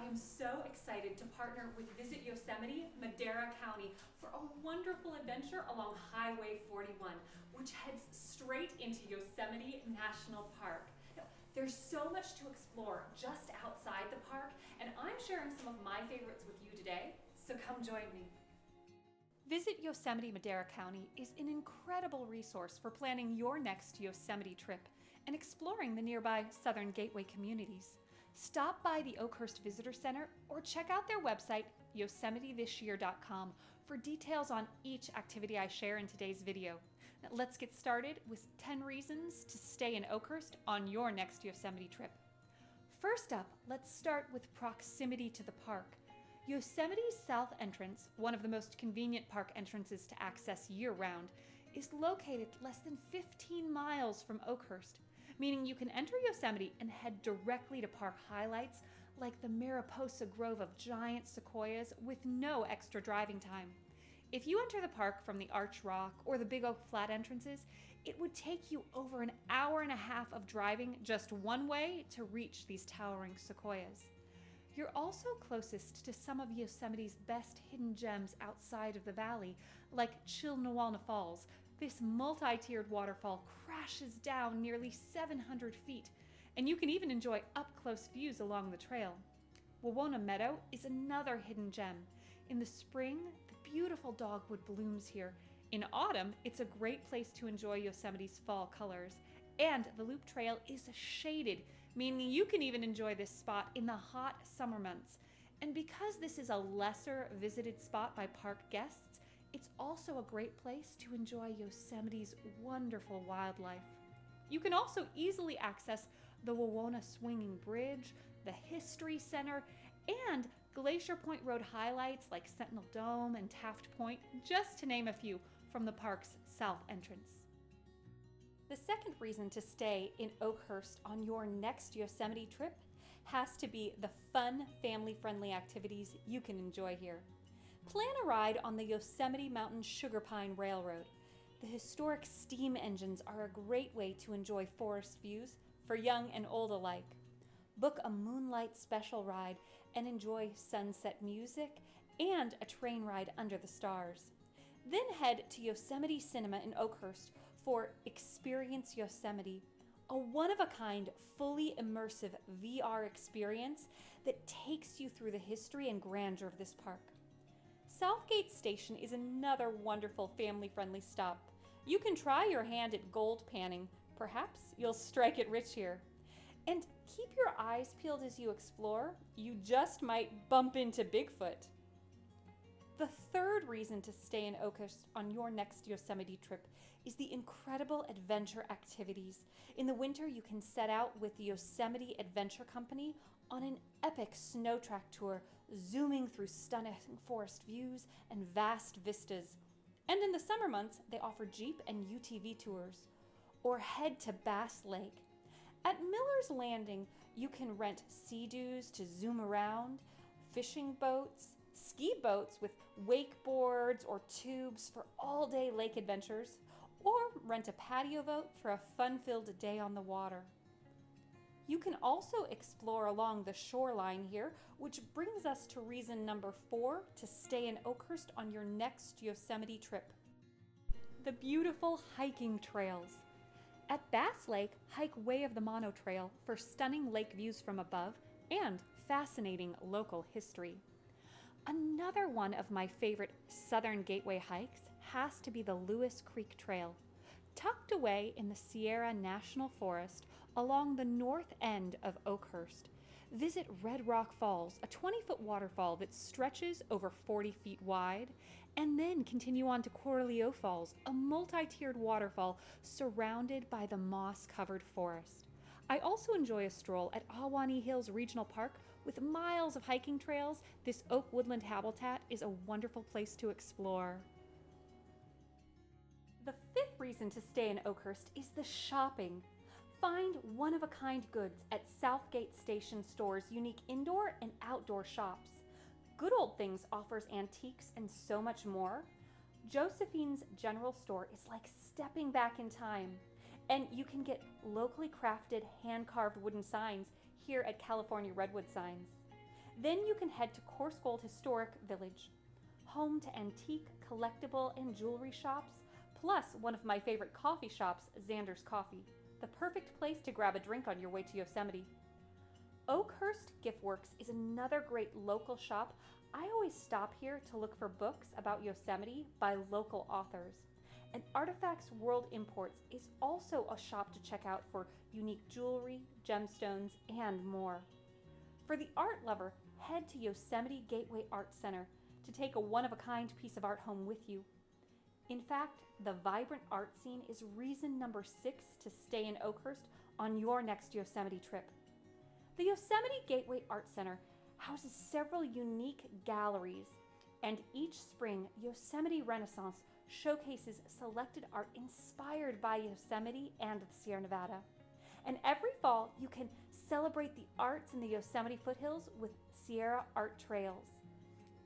am so excited to partner with Visit Yosemite, Madera County for a wonderful adventure along Highway 41, which heads straight into Yosemite National Park. Now, there's so much to explore just outside the park, and I'm sharing some of my favorites with you today, so come join me. Visit Yosemite Madera County is an incredible resource for planning your next Yosemite trip and exploring the nearby Southern Gateway communities. Stop by the Oakhurst Visitor Center or check out their website, yosemiteThisYear.com, for details on each activity I share in today's video. Now, let's get started with 10 reasons to stay in Oakhurst on your next Yosemite trip. First up, let's start with proximity to the park. Yosemite's south entrance, one of the most convenient park entrances to access year-round, is located less than 15 miles from Oakhurst, meaning you can enter Yosemite and head directly to park highlights like the Mariposa Grove of giant sequoias with no extra driving time. If you enter the park from the Arch Rock or the Big Oak Flat entrances, it would take you over an hour and a half of driving just one way to reach these towering sequoias. You're also closest to some of Yosemite's best hidden gems outside of the valley, like Chilnawalna Falls. This multi-tiered waterfall crashes down nearly 700 feet, and you can even enjoy up-close views along the trail. Wawona Meadow is another hidden gem. In the spring, the beautiful dogwood blooms here. In autumn, it's a great place to enjoy Yosemite's fall colors. And the loop trail is shaded, meaning you can even enjoy this spot in the hot summer months. And because this is a lesser visited spot by park guests, it's also a great place to enjoy Yosemite's wonderful wildlife. You can also easily access the Wawona Swinging Bridge, the History Center, and Glacier Point Road highlights like Sentinel Dome and Taft Point, just to name a few from the park's south entrance. The second reason to stay in Oakhurst on your next Yosemite trip has to be the fun, family-friendly activities you can enjoy here. Plan a ride on the Yosemite Mountain Sugar Pine Railroad. The historic steam engines are a great way to enjoy forest views for young and old alike. Book a moonlight special ride and enjoy sunset music and a train ride under the stars. Then head to Yosemite Cinema in Oakhurst for Experience Yosemite, a one-of-a-kind, fully immersive VR experience that takes you through the history and grandeur of this park. Southgate Station is another wonderful family-friendly stop. You can try your hand at gold panning. Perhaps you'll strike it rich here. And keep your eyes peeled as you explore. You just might bump into Bigfoot. The third reason to stay in Oakhurst on your next Yosemite trip is the incredible adventure activities. In the winter, you can set out with the Yosemite Adventure Company on an epic snow track tour, zooming through stunning forest views and vast vistas. And in the summer months, they offer Jeep and UTV tours. Or head to Bass Lake. At Miller's Landing, you can rent Sea-Doos to zoom around, fishing boats, ski boats with wakeboards or tubes for all-day lake adventures, or rent a patio boat for a fun-filled day on the water. You can also explore along the shoreline here, which brings us to reason number 4 to stay in Oakhurst on your next Yosemite trip. The beautiful hiking trails. At Bass Lake, hike Way of the Mono Trail for stunning lake views from above and fascinating local history. Another one of my favorite Southern Gateway hikes has to be the Lewis Creek Trail. Tucked away in the Sierra National Forest along the north end of Oakhurst, visit Red Rock Falls, a 20-foot waterfall that stretches over 40 feet wide, and then continue on to Coralio Falls, a multi-tiered waterfall surrounded by the moss-covered forest. I also enjoy a stroll at Ahwahnee Hills Regional Park with miles of hiking trails. This oak woodland habitat is a wonderful place to explore. The fifth reason to stay in Oakhurst is the shopping. Find one-of-a-kind goods at Southgate Station Store's unique indoor and outdoor shops. Good Old Things offers antiques and so much more. Josephine's General Store is like stepping back in time. And you can get locally crafted, hand-carved wooden signs here at California Redwood Signs. Then you can head to Coarse Gold Historic Village, home to antique, collectible, and jewelry shops, plus one of my favorite coffee shops, Xander's Coffee, the perfect place to grab a drink on your way to Yosemite. Oakhurst Giftworks is another great local shop. I always stop here to look for books about Yosemite by local authors. And Artifacts World Imports is also a shop to check out for unique jewelry, gemstones, and more. For the art lover, head to Yosemite Gateway Art Center to take a one-of-a-kind piece of art home with you. In fact, the vibrant art scene is reason number 6 to stay in Oakhurst on your next Yosemite trip. The Yosemite Gateway Art Center houses several unique galleries, and each spring, Yosemite Renaissance showcases selected art inspired by Yosemite and the Sierra Nevada. And every fall, you can celebrate the arts in the Yosemite foothills with Sierra Art Trails.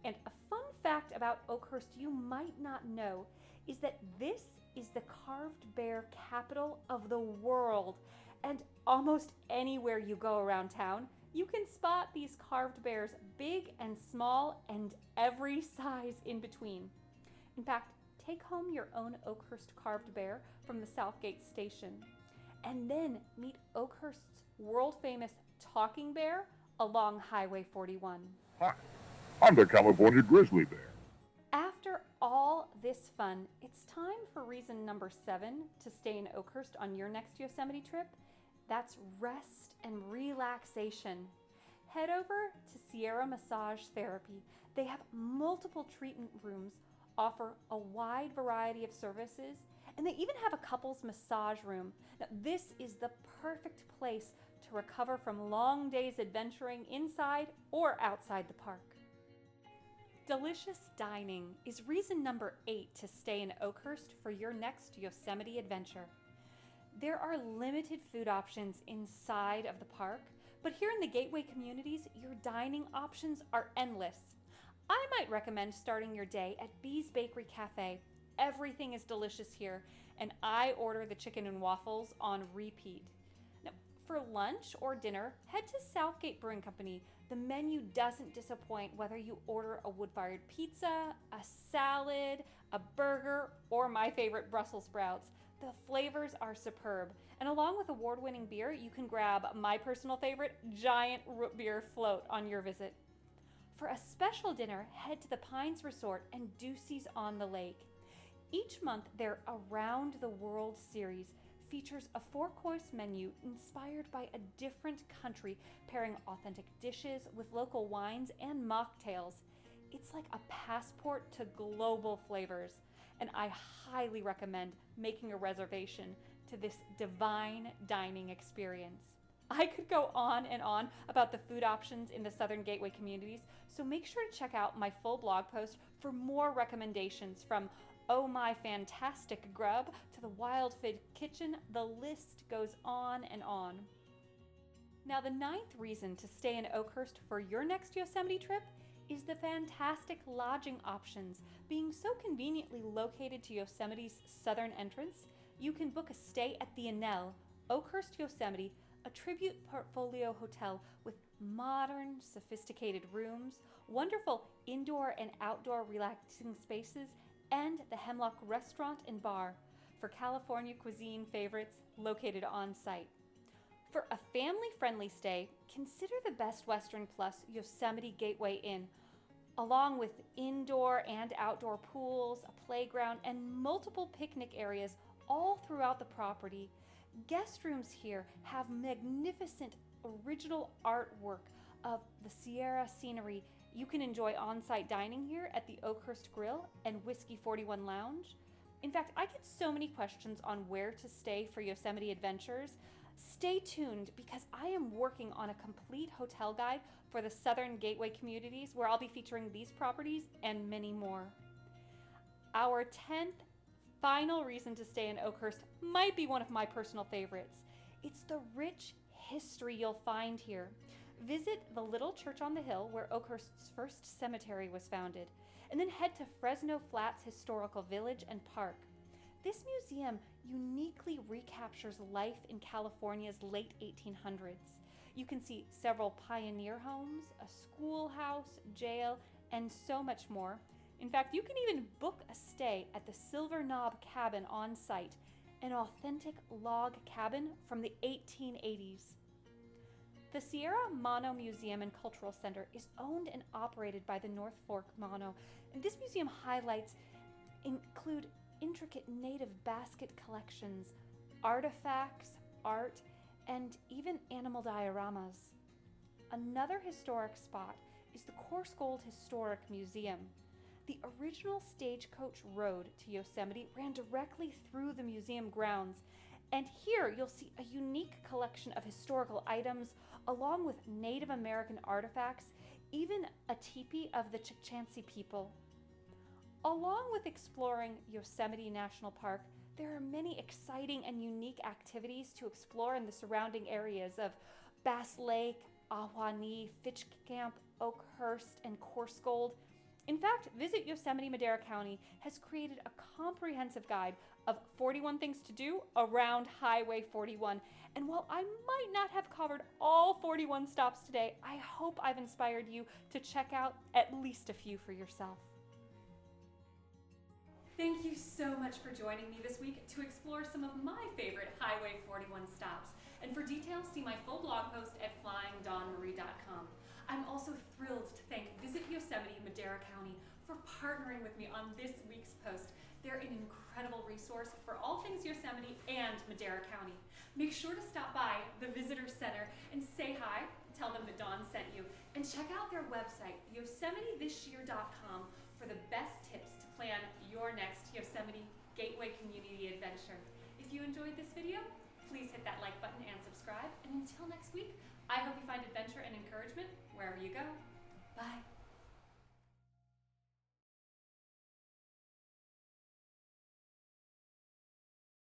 And a fun fact about Oakhurst you might not know is that this is the carved bear capital of the world. And almost anywhere you go around town, you can spot these carved bears, big and small, and every size in between. In fact, take home your own Oakhurst carved bear from the Southgate station, and then meet Oakhurst's world-famous talking bear along Highway 41. Hi, I'm the California grizzly bear. After all this fun, it's time for reason number 7 to stay in Oakhurst on your next Yosemite trip. That's rest and relaxation. Head over to Sierra Massage Therapy. They have multiple treatment rooms, offer a wide variety of services, and they even have a couples massage room. Now, this is the perfect place to recover from long days adventuring inside or outside the park. Delicious dining is reason number 8 to stay in Oakhurst for your next Yosemite adventure. There are limited food options inside of the park, but here in the Gateway communities, your dining options are endless. I might recommend starting your day at Bee's Bakery Cafe. Everything is delicious here, and I order the chicken and waffles on repeat. Now, for lunch or dinner, head to Southgate Brewing Company. The menu doesn't disappoint whether you order a wood-fired pizza, a salad, a burger, or my favorite Brussels sprouts. The flavors are superb, and along with award-winning beer, you can grab my personal favorite, giant root beer float on your visit. For a special dinner, head to the Pines Resort and Ducey's on the Lake. Each month, their Around the World series features a 4-course menu inspired by a different country, pairing authentic dishes with local wines and mocktails. It's like a passport to global flavors, and I highly recommend making a reservation to this divine dining experience. I could go on and on about the food options in the Southern Gateway communities, so make sure to check out my full blog post for more recommendations, from Oh My Fantastic Grub to the Wild Fig Kitchen. The list goes on and on. Now, the 9th reason to stay in Oakhurst for your next Yosemite trip is the fantastic lodging options. Being so conveniently located to Yosemite's southern entrance, you can book a stay at the Enel, Oakhurst, Yosemite, a tribute portfolio hotel with modern, sophisticated rooms, wonderful indoor and outdoor relaxing spaces, and the Hemlock Restaurant and Bar for California cuisine favorites located on site. For a family-friendly stay, consider the Best Western Plus Yosemite Gateway Inn, along with indoor and outdoor pools, a playground, and multiple picnic areas all throughout the property. Guest rooms here have magnificent original artwork of the Sierra scenery. You can enjoy on-site dining here at the Oakhurst Grill and Whiskey 41 Lounge. In fact, I get so many questions on where to stay for Yosemite adventures. Stay tuned, because I am working on a complete hotel guide for the Southern Gateway communities, where I'll be featuring these properties and many more. Our 10th final reason to stay in Oakhurst might be one of my personal favorites. It's the rich history you'll find here. Visit the little church on the hill where Oakhurst's first cemetery was founded, and then head to Fresno Flats Historical Village and Park. This museum uniquely recaptures life in California's late 1800s. You can see several pioneer homes, a schoolhouse, jail, and so much more. In fact, you can even book a stay at the Silver Knob Cabin on site, an authentic log cabin from the 1880s. The Sierra Mono Museum and Cultural Center is owned and operated by the North Fork Mono, and this museum highlights include intricate native basket collections, artifacts, art, and even animal dioramas. Another historic spot is the Coarse Gold Historic Museum. The original stagecoach road to Yosemite ran directly through the museum grounds, and here you'll see a unique collection of historical items along with Native American artifacts, even a teepee of the Chukchansi people. Along with exploring Yosemite National Park, there are many exciting and unique activities to explore in the surrounding areas of Bass Lake, Ahwahnee, Fitch Camp, Oakhurst, and Coarse Gold. In fact, Visit Yosemite Madera County has created a comprehensive guide of 41 things to do around Highway 41. And while I might not have covered all 41 stops today, I hope I've inspired you to check out at least a few for yourself. Thank you so much for joining me this week to explore some of my favorite Highway 41 stops. And for details, see my full blog post at flyingdawnmarie.com. I'm also thrilled to thank Visit Yosemite Madera County for partnering with me on this week's post. They're an incredible resource for all things Yosemite and Madera County. Make sure to stop by the Visitor Center and say hi, tell them that Dawn sent you, and check out their website, yosemiteThisYear.com, for the best tips to plan your next Yosemite Gateway Community adventure. If you enjoyed this video, please hit that like button and subscribe. And until next week, I hope you find adventure and encouragement wherever you go. Bye.